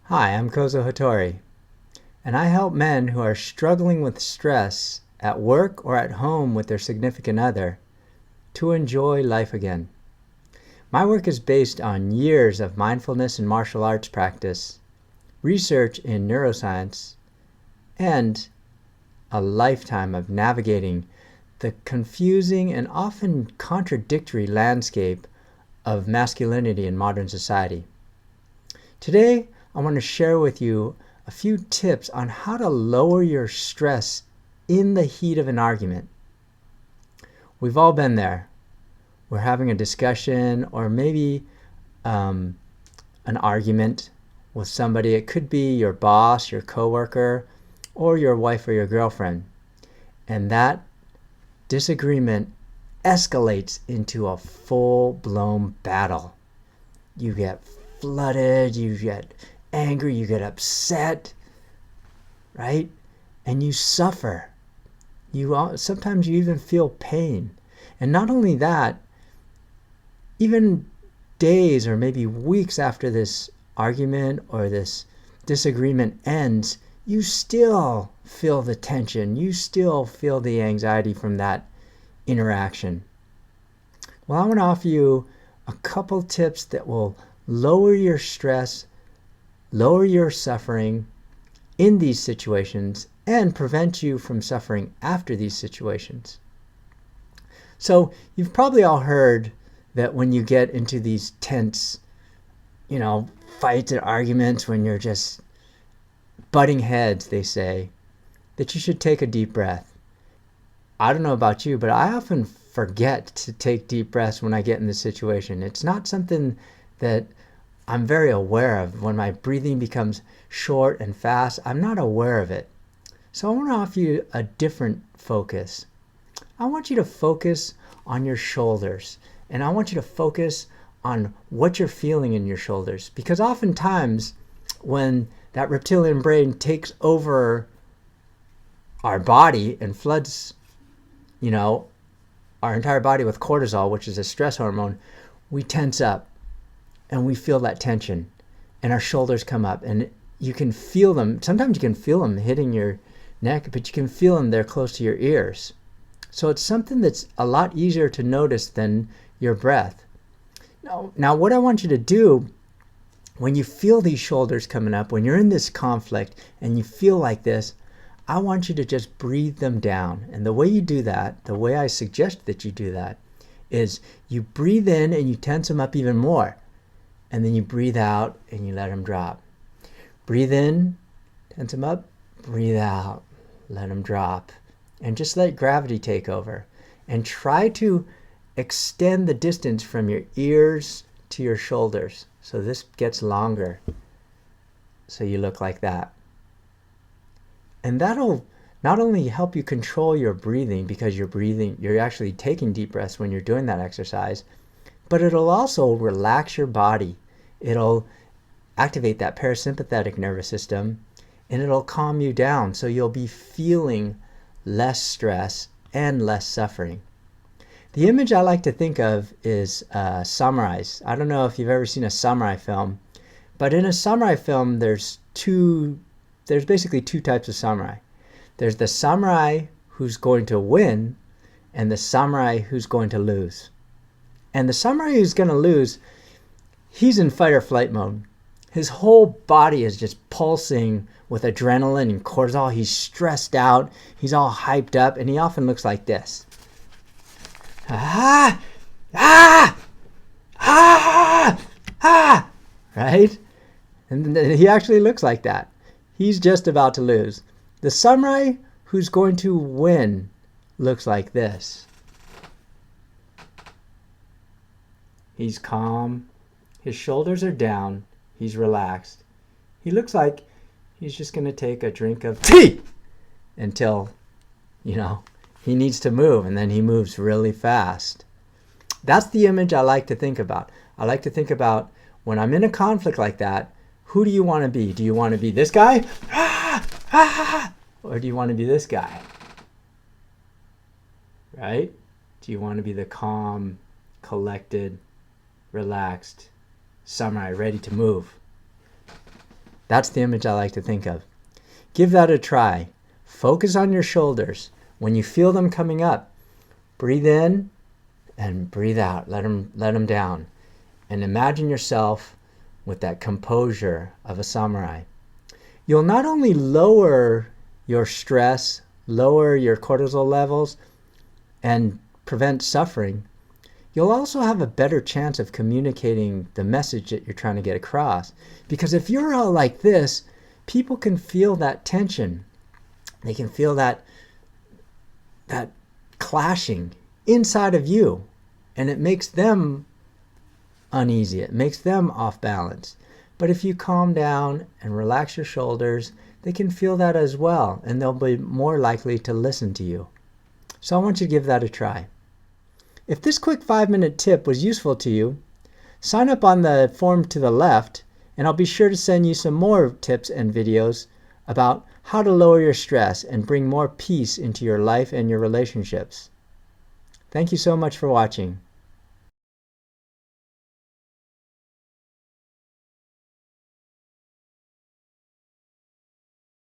Hi, I'm Kozo Hattori, and I help men who are struggling with stress at work or at home with their significant other to enjoy life again. My work is based on years of mindfulness and martial arts practice, research in neuroscience, and a lifetime of navigating the confusing and often contradictory landscape of masculinity in modern society. Today, I want to share with you a few tips on how to lower your stress in the heat of an argument. We've all been there. We're having a discussion or maybe an argument with somebody. It could be your boss, your coworker, or your wife or your girlfriend. And that disagreement escalates into a full-blown battle. You get flooded, you get angry, you get upset, right? And you suffer. Sometimes you even feel pain. And not only that, even days or maybe weeks after this argument or this disagreement ends, you still feel the tension. You still feel the anxiety from that interaction. Well, I want to offer you a couple tips that will lower your stress, lower your suffering in these situations, and prevent you from suffering after these situations. So you've probably all heard that when you get into these tense, fights and arguments, when you're just butting heads, they say, that you should take a deep breath. I don't know about you, but I often forget to take deep breaths when I get in this situation. It's not something that I'm very aware of. When my breathing becomes short and fast, I'm not aware of it. So I want to offer you a different focus. I want you to focus on your shoulders, and I want you to focus on what you're feeling in your shoulders. Because oftentimes when that reptilian brain takes over our body and floods, our entire body with cortisol, which is a stress hormone, we tense up and we feel that tension and our shoulders come up, and you can feel them. Sometimes you can feel them hitting your neck, but you can feel them, they're close to your ears. So it's something that's a lot easier to notice than your breath. Now what I want you to do when you feel these shoulders coming up, when you're in this conflict and you feel like this, I want you to just breathe them down. And the way you do that, the way I suggest that you do that, is you breathe in and you tense them up even more. And then you breathe out and you let them drop. Breathe in, tense them up, breathe out, let them drop. And just let gravity take over. And try to extend the distance from your ears to your shoulders. So this gets longer. So you look like that. And that'll not only help you control your breathing, because you're actually taking deep breaths when you're doing that exercise, but it'll also relax your body. It'll activate that parasympathetic nervous system, and it'll calm you down, so you'll be feeling less stress and less suffering. The image I like to think of is samurais. I don't know if you've ever seen a samurai film, but in a samurai film, there's basically two types of samurai. There's the samurai who's going to win and the samurai who's going to lose. And the samurai who's going to lose, he's in fight or flight mode. His whole body is just pulsing with adrenaline and cortisol. He's stressed out. He's all hyped up, and he often looks like this. Ah! Ah! Ah! Ah! Right? And he actually looks like that. He's just about to lose. The samurai who's going to win looks like this. He's calm. His shoulders are down. He's relaxed. He looks like he's just going to take a drink of tea until, he needs to move, and then he moves really fast. That's the image I like to think about. I like to think about when I'm in a conflict like that, who do you want to be? Do you want to be this guy? Or do you want to be this guy? Right? Do you want to be the calm, collected, relaxed samurai ready to move? That's the image I like to think of. Give that a try. Focus on your shoulders. When you feel them coming up, breathe in and breathe out. Let them down. And imagine yourself with that composure of a samurai. You'll not only lower your stress, lower your cortisol levels, and prevent suffering, you'll also have a better chance of communicating the message that you're trying to get across. Because if you're all like this, people can feel that tension. They can feel that clashing inside of you, and it makes them uneasy. It makes them off balance. But if you calm down and relax your shoulders, they can feel that as well, and they'll be more likely to listen to you. So I want you to give that a try. If this quick 5-minute tip was useful to you, sign up on the form to the left, and I'll be sure to send you some more tips and videos about how to lower your stress and bring more peace into your life and your relationships. Thank you so much for watching.